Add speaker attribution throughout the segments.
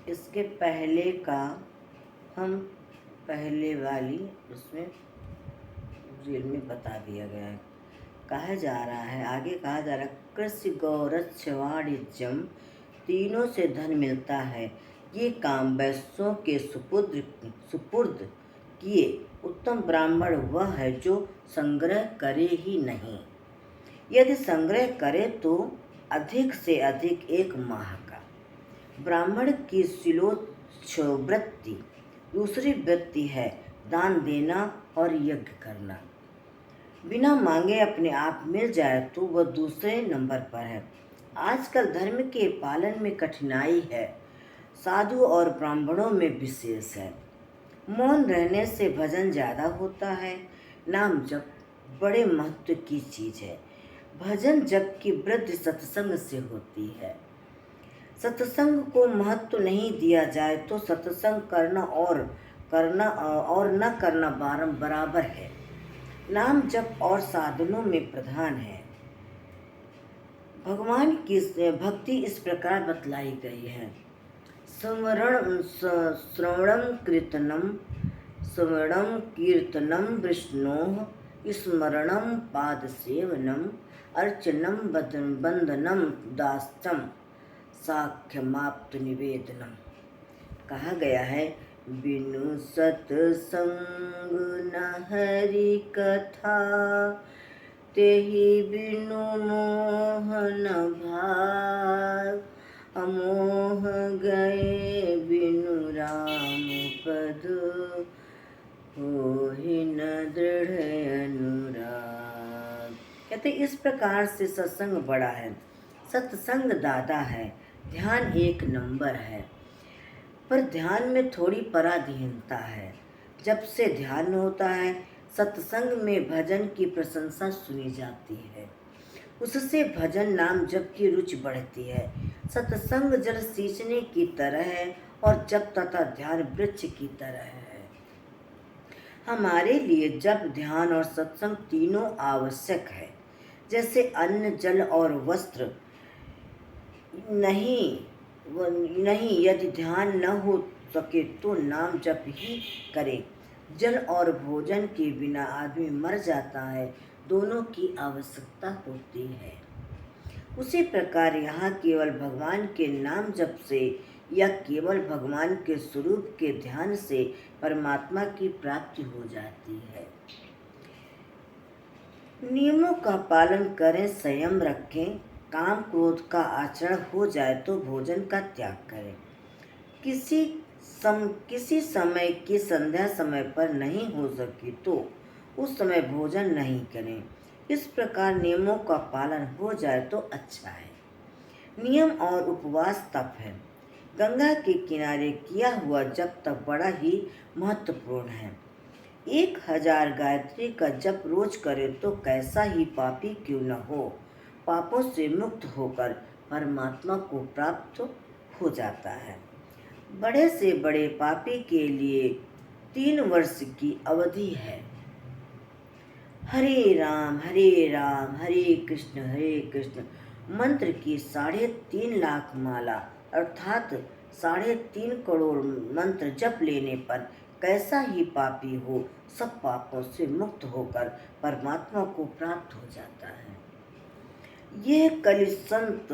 Speaker 1: इसके पहले का हम पहले वाली उसमें रील में बता दिया गया है। कहा जा रहा है, आगे कहा जा रहा है, कृषि गौरक्ष वाणिज्यम, तीनों से धन मिलता है। ये काम वैश्यों के सुपुर्द किए उत्तम ब्राह्मण वह है जो संग्रह करे ही नहीं, यदि संग्रह करे तो अधिक से अधिक 1 माह का। ब्राह्मण की शिलोच्छवृत्ति, दूसरी वृत्ति है दान देना और यज्ञ करना। बिना मांगे अपने आप मिल जाए तो वह दूसरे नंबर पर है। आजकल धर्म के पालन में कठिनाई है, साधु और ब्राह्मणों में विशेष है। मौन रहने से भजन ज़्यादा होता है, नाम जप बड़े महत्व की चीज़ है। भजन जप की वृद्धि सत्संग से होती है। सत्संग को महत्व नहीं दिया जाए तो सत्संग करना और न करना बराबर है। नाम जप और साधनों में प्रधान है। भगवान की भक्ति इस प्रकार बतलाई गई है। श्रवणं कीर्तनम विष्णोः, स्मरणं पादसेवनम, अर्चनम बंदनम दास्यम, साख्यमाप्त निवेदनम। कहा गया है, बिनु सत्संग न हरि कथा, तेहि बिनु मोह न भाग, अमोह गए बिनु राम पद, होहि न दृढ़ अनुराग। कहते इस प्रकार से सत्संग बड़ा है, सत्संग दादा है, ध्यान 1 नंबर है। पर ध्यान में थोड़ी पराधीनता है। जब से ध्यान होता है, सत्संग में भजन की प्रशंसा सुनी जाती है, उससे भजन नाम जप की रुचि बढ़ती है। सत्संग जल सींचने की तरह है और जप तथा ध्यान वृक्ष की तरह है। हमारे लिए जप, ध्यान और सत्संग तीनों आवश्यक है। जैसे अन्न, जल और वस्त्र नहीं, यदि ध्यान न हो सके तो नाम जप ही करे। जल और भोजन के बिना आदमी मर जाता है, दोनों की आवश्यकता होती है। उसी प्रकार यहाँ केवल भगवान के नाम जप से या केवल भगवान के स्वरूप के ध्यान से परमात्मा की प्राप्ति हो जाती है। नियमों का पालन करें, संयम रखें, काम क्रोध का आचरण हो जाए तो भोजन का त्याग करें। किसी समय की संध्या समय पर नहीं हो सकी तो उस समय भोजन नहीं करें। इस प्रकार नियमों का पालन हो जाए तो अच्छा है। नियम और उपवास तप है। गंगा के किनारे किया हुआ जप तप बड़ा ही महत्वपूर्ण है। 1000 गायत्री का जप रोज करे तो कैसा ही पापी क्यों न हो, पापों से मुक्त होकर परमात्मा को प्राप्त हो जाता है। बड़े से बड़े पापी के लिए 3 वर्ष की अवधि है। हरे राम हरे कृष्ण मंत्र की 3.5 लाख माला अर्थात 3.5 करोड़ मंत्र जप लेने पर कैसा ही पापी हो, सब पापों से मुक्त होकर परमात्मा को प्राप्त हो जाता है। यह कलिसंत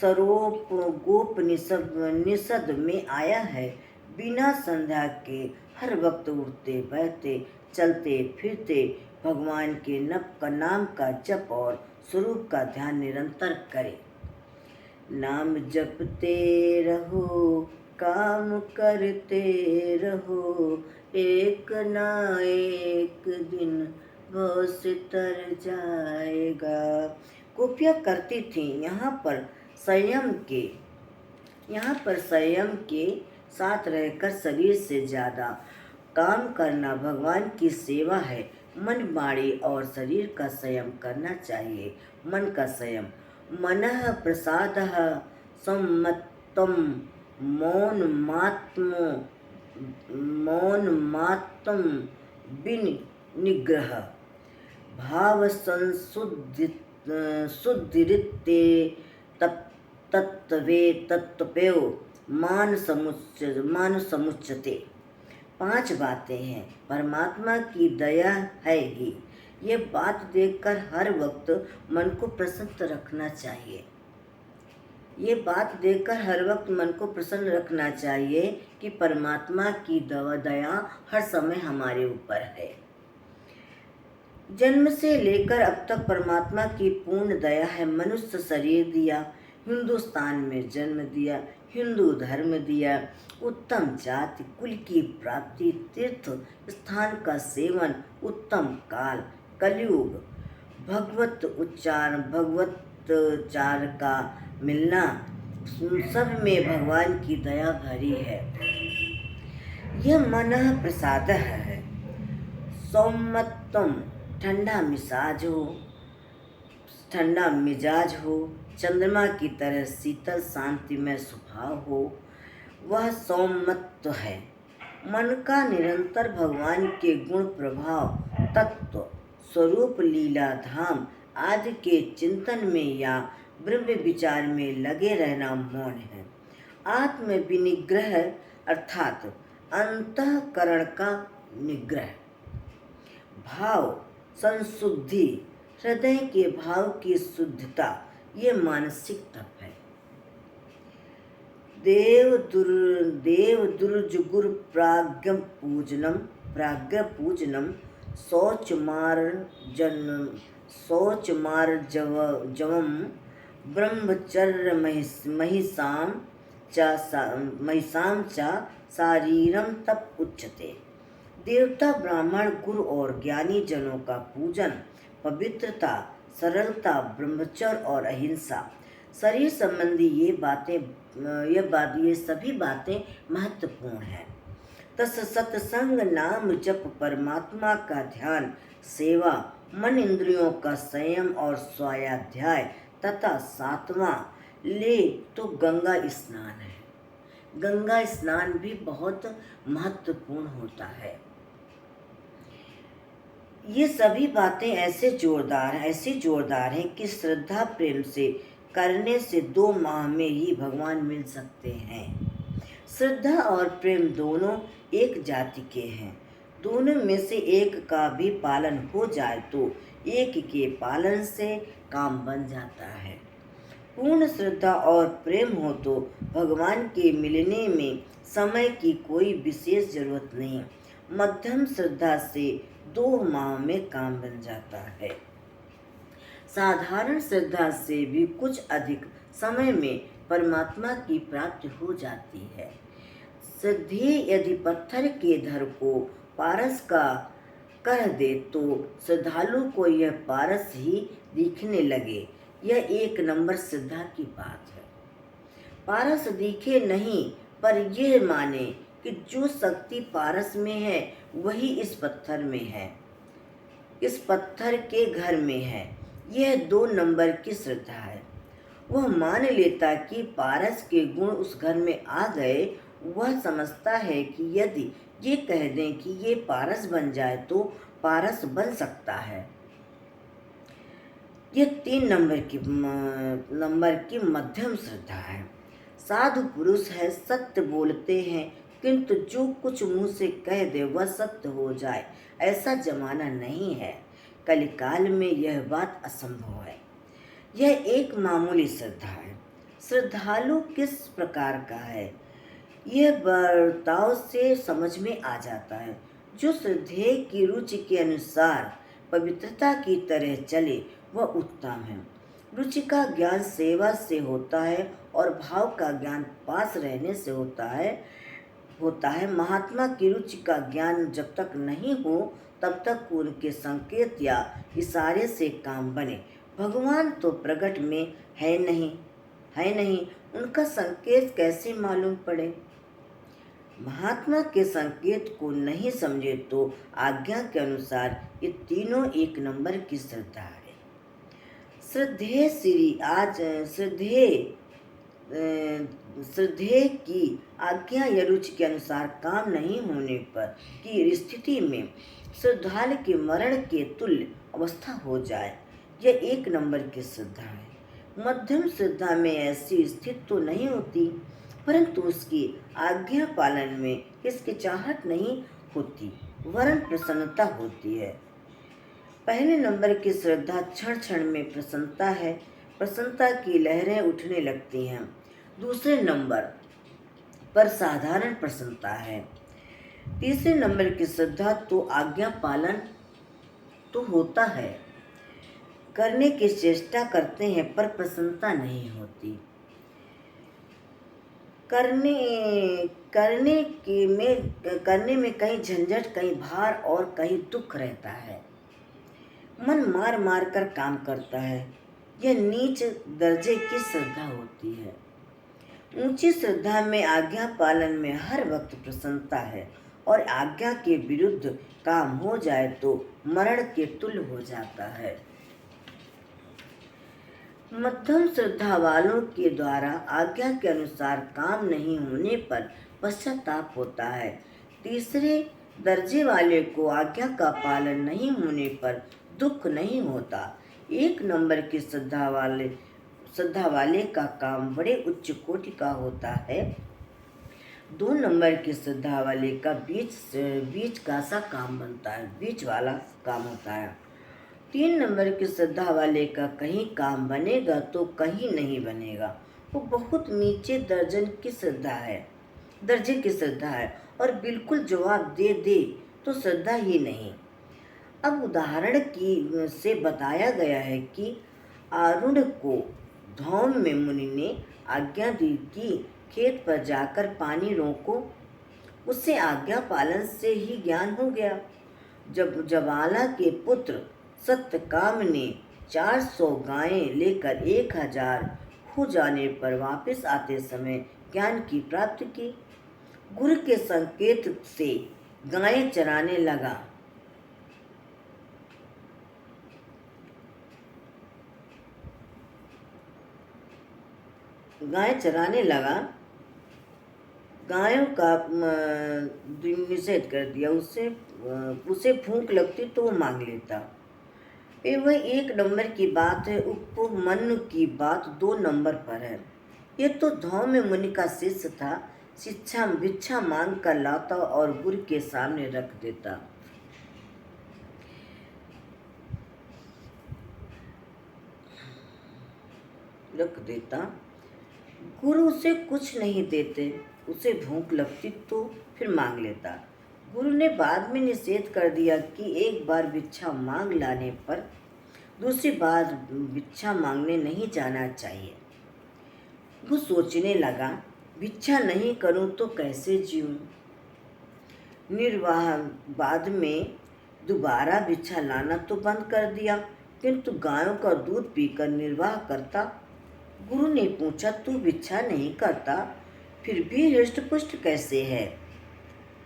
Speaker 1: सरोप गोप निषद में आया है। बिना संध्या के हर वक्त उठते बैठते चलते फिरते भगवान के नाम का जप और स्वरूप का ध्यान निरंतर करें। नाम जपते रहो, काम करते रहो, एक ना एक दिन भव से तर जाएगा। गोपियाँ करती थीं। यहाँ पर संयम के साथ रहकर शरीर से ज़्यादा काम करना भगवान की सेवा है। मन, वाणी और शरीर का संयम करना चाहिए। मन का संयम, मनः प्रसादः सम्मत्तम, मौनमात्म विनिग्रह, भाव संशुद्धित्व सुदृत्ते तत्त्वे तत्त्वप्यो मान समुच्यते। 5 बातें हैं। परमात्मा की दया है ही। ये बात देखकर हर वक्त मन को प्रसन्न रखना चाहिए। ये बात देखकर हर वक्त मन को प्रसन्न रखना चाहिए कि परमात्मा की दया हर समय हमारे ऊपर है। जन्म से लेकर अब तक परमात्मा की पूर्ण दया है। मनुष्य शरीर दिया, हिंदुस्तान में जन्म दिया, हिंदू धर्म दिया, उत्तम जाति, कुल की प्राप्ति, तीर्थ स्थान का सेवन, उत्तम काल, कलयुग, भगवत उच्चार का मिलना, सब में भगवान की दया भरी है। यह मन प्रसाद है। सौम्यत्वम, ठंडा मिजाज हो, चंद्रमा की तरह शीतल शांतिमय स्वभाव हो, वह सौम्यत्व है। मन का निरंतर भगवान के गुण प्रभाव, तत्व स्वरूप, लीला धाम आदि के चिंतन में या ब्रह्म विचार में लगे रहना मौन है। आत्म विनिग्रह अर्थात अंतःकरण का निग्रह, भाव संशुद्धि, हृदय के भाव की शुद्धता, ये मानसिक तप है। देव दुर्जगुर प्राज्ञ पूजनम शौचमार्जवम ब्रह्मचर्य महिषाम च शारीरम तप उच्यते। देवता, ब्राह्मण, गुरु और ज्ञानी जनों का पूजन, पवित्रता, सरलता, ब्रह्मचर्य और अहिंसा, शरीर संबंधी ये सभी बातें महत्वपूर्ण हैं। सत्संग, नाम जप, परमात्मा का ध्यान, सेवा, मन इंद्रियों का संयम और स्वाध्याय तथा 7वां ले तो गंगा स्नान है। गंगा स्नान भी बहुत महत्वपूर्ण होता है। ये सभी बातें ऐसी जोरदार हैं कि श्रद्धा प्रेम से करने से 2 माह में ही भगवान मिल सकते हैं। श्रद्धा और प्रेम दोनों एक जाति के हैं। दोनों में से एक का भी पालन हो जाए तो एक के पालन से काम बन जाता है। पूर्ण श्रद्धा और प्रेम हो तो भगवान के मिलने में समय की कोई विशेष जरूरत नहीं। मध्यम श्रद्धा से 2 माह में काम बन जाता है। साधारण श्रद्धा से भी कुछ अधिक समय में परमात्मा की प्राप्ति हो जाती है। श्रद्धेय यदि पत्थर के धर को पारस का कह दे तो श्रद्धालु को यह पारस ही दिखने लगे, यह 1 नंबर श्रद्धा की बात है। पारस दिखे नहीं, पर यह माने कि जो शक्ति पारस में है वही इस पत्थर में है, इस पत्थर के घर में है, यह 2 नंबर की श्रद्धा है। वह मान लेता कि पारस के गुण उस घर में आ गए। वह समझता है कि यदि ये कह दें कि ये पारस बन जाए तो पारस बन सकता है। ये 3 नंबर की मध्यम श्रद्धा है। साधु पुरुष है, सत्य बोलते हैं, किंतु जो कुछ मुंह से कह दे वह सत्य हो जाए, ऐसा जमाना नहीं है। कलिकाल में यह बात असंभव है। यह एक मामूली श्रद्धा है। श्रद्धालु किस प्रकार का है, यह बर्ताव से समझ में आ जाता है। जो श्रद्धेय की रुचि के अनुसार पवित्रता की तरह चले वह उत्तम है। रुचि का ज्ञान सेवा से होता है और भाव का ज्ञान पास रहने से होता है। महात्मा की रुचि का ज्ञान जब तक नहीं हो तब तक उनके संकेत या इशारे से काम बने। भगवान तो प्रकट में है नहीं, उनका संकेत कैसे मालूम पड़े। महात्मा के संकेत को नहीं समझे तो आज्ञा के अनुसार ये तीनों 1 नंबर की श्रद्धा है। श्रद्धेय की आज्ञा या रुचि के अनुसार काम नहीं होने पर की स्थिति में श्रद्धालु के मरण के तुल्य अवस्था हो जाए यह 1 नंबर की श्रद्धा है। मध्यम श्रद्धा में ऐसी स्थिति तो नहीं होती, परंतु उसकी आज्ञा पालन में हिचकिचाहट नहीं होती, वरन प्रसन्नता होती है। पहले नंबर की श्रद्धा क्षण क्षण में प्रसन्नता है, प्रसन्नता की लहरें उठने लगती हैं। दूसरे नंबर पर साधारण प्रसन्नता है। तीसरे नंबर की श्रद्धा तो आज्ञा पालन तो होता है, करने की चेष्टा करते हैं, पर प्रसन्नता नहीं होती। करने में कहीं झंझट, कहीं भार और कहीं दुख रहता है। मन मार मार कर काम करता है। यह नीच दर्जे की श्रद्धा होती है। ऊंची श्रद्धा में आज्ञा पालन में हर वक्त प्रसन्नता है, और आज्ञा के विरुद्ध काम हो जाए तो मरण के तुल्य हो जाता है। मध्यम श्रद्धा वालों के द्वारा आज्ञा के अनुसार काम नहीं होने पर पश्चाताप होता है। तीसरे दर्जे वाले को आज्ञा का पालन नहीं होने पर दुख नहीं होता। 1 नंबर की श्रद्धा वाले का काम बड़े उच्च कोटि का होता है। 2 नंबर की श्रद्धा वाले का बीच का सा काम बनता है, बीच वाला काम होता है। 3 नंबर की श्रद्धा वाले का कहीं काम बनेगा तो कहीं नहीं बनेगा। वो बहुत नीचे दर्जे की श्रद्धा है, और बिल्कुल जवाब दे दे तो श्रद्धा ही नहीं। अब उदाहरण से बताया गया है कि आरुण को धौम में मुनि ने आज्ञा दी कि खेत पर जाकर पानी रोको। उससे आज्ञा पालन से ही ज्ञान हो गया। जब जबाला के पुत्र सत्यकाम ने 400 गायें लेकर 1000 हो जाने पर वापस आते समय ज्ञान की प्राप्ति की। गुरु के संकेत से गायें चराने लगा। गायों का निषेध कर दिया। उसे भूख लगती तो वो मांग लेता। वह 1 नंबर की बात है। उपमन्यु की बात 2 नंबर पर है। ये तो धौम में मुनि का शिष्य था। भिक्षा मांग कर लाता और गुरु के सामने रख देता। गुरु उसे कुछ नहीं देते। उसे भूख लगती तो फिर मांग लेता। गुरु ने बाद में निषेध कर दिया कि एक बार भिक्षा मांग लाने पर दूसरी बार भिक्षा मांगने नहीं जाना चाहिए। वो सोचने लगा, भिक्षा नहीं करूं तो कैसे जीऊं। निर्वाह बाद में दोबारा भिक्षा लाना तो बंद कर दिया, किंतु गायों का दूध पीकर निर्वाह करता। गुरु ने पूछा, तू भिक्षा नहीं करता, फिर भी हृष्ट-पुष्ट कैसे है?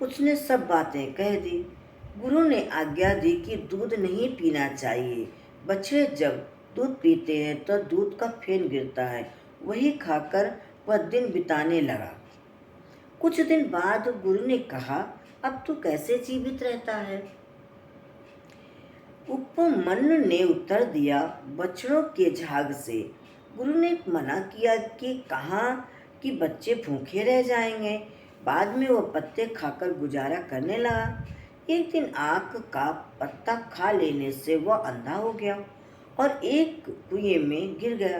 Speaker 1: उसने सब बातें कह दी। गुरु ने आज्ञा दी कि दूध नहीं पीना चाहिए। बछड़े जब दूध पीते हैं तो दूध का फेन गिरता है, वही खाकर वह दिन बिताने लगा। कुछ दिन बाद गुरु ने कहा, अब तू कैसे जीवित रहता है? उपमन्यु ने उत्तर दिया, बछड़ों के झाग से। गुरु ने मना किया कि कहाँ कि बच्चे भूखे रह जाएंगे। बाद में वह पत्ते खाकर गुजारा करने लगा। एक दिन आक का पत्ता खा लेने से वह अंधा हो गया और एक कुएं में गिर गया।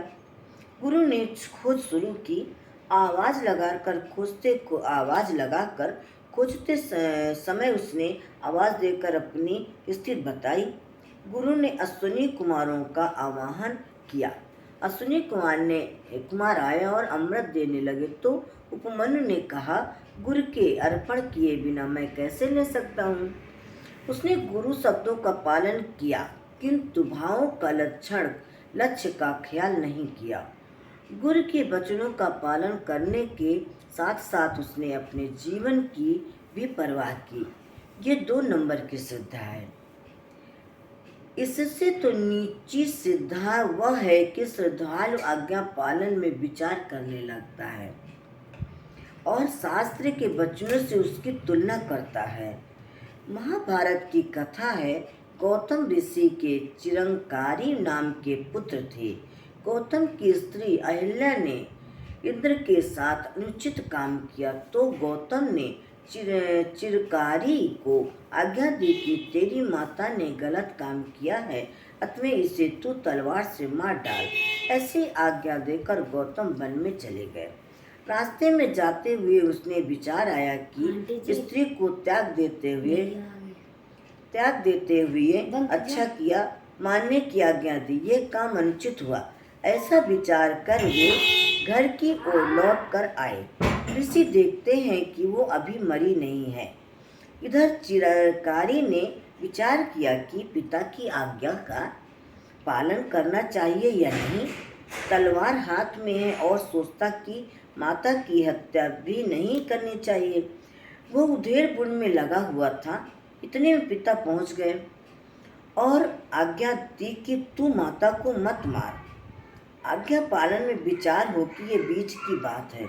Speaker 1: गुरु ने खोज शुरू की। आवाज लगाकर खोजते समय उसने आवाज देकर अपनी स्थिति बताई। गुरु ने अश्विनी कुमारों का आवाहन किया। अश्विनी कुमार आए और अमृत देने लगे तो उपमन्यु ने कहा, गुरु के अर्पण किए बिना मैं कैसे ले सकता हूँ। उसने गुरु शब्दों का पालन किया, किंतु भावों का लक्ष्य का ख्याल नहीं किया। गुरु के वचनों का पालन करने के साथ साथ उसने अपने जीवन की भी परवाह की। ये 2 नंबर की श्रद्धा है। इससे तो नीची श्रद्धा वह है कि श्रद्धालु आज्ञा पालन में विचार करने लगता है और शास्त्र के वचनों से उसकी तुलना करता है। महाभारत की कथा है, गौतम ऋषि के चिरंकारी नाम के पुत्र थे। गौतम की स्त्री अहिल्या ने इंद्र के साथ अनुचित काम किया तो गौतम ने चिरकारी को आज्ञा दी कि तेरी माता ने गलत काम किया है, अतः इसे तू तलवार से मार डाल। ऐसी आज्ञा देकर गौतम वन में चले गए। रास्ते में जाते हुए उसने विचार आया कि स्त्री को त्याग देते हुए अच्छा किया, मानने की आज्ञा दी, ये काम अनुचित हुआ। ऐसा विचार कर वे घर की ओर लौट कर आए। ऋषि देखते हैं कि वो अभी मरी नहीं है। इधर चिरकारी ने विचार किया कि पिता की आज्ञा का पालन करना चाहिए या नहीं। तलवार हाथ में है और सोचता कि माता की हत्या भी नहीं करनी चाहिए। वो उधेड़-बुन में लगा हुआ था। इतने में पिता पहुंच गए और आज्ञा दी कि तू माता को मत मार। आज्ञा पालन में विचार हो कि ये बीच की बात है।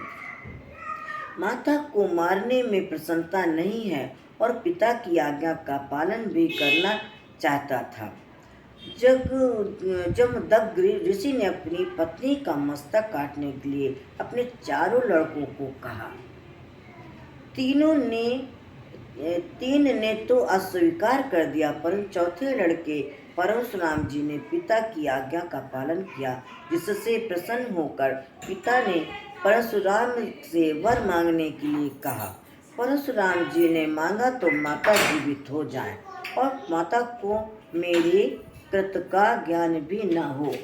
Speaker 1: माता को मारने में प्रसन्नता नहीं है और पिता की आज्ञा का पालन भी करना चाहता था। जमदग्नि ऋषि ने अपनी पत्नी का मस्तक काटने के लिए अपने चारों लड़कों को कहा। तीन ने तो अस्वीकार कर दिया, परंतु चौथे लड़के परशुराम जी ने पिता की आज्ञा का पालन किया, जिससे प्रसन्न होकर पिता ने परशुराम से वर मांगने के लिए कहा। परशुराम जी ने मांगा तो माता जीवित हो जाए और माता को मेरे कृत का ज्ञान भी न हो।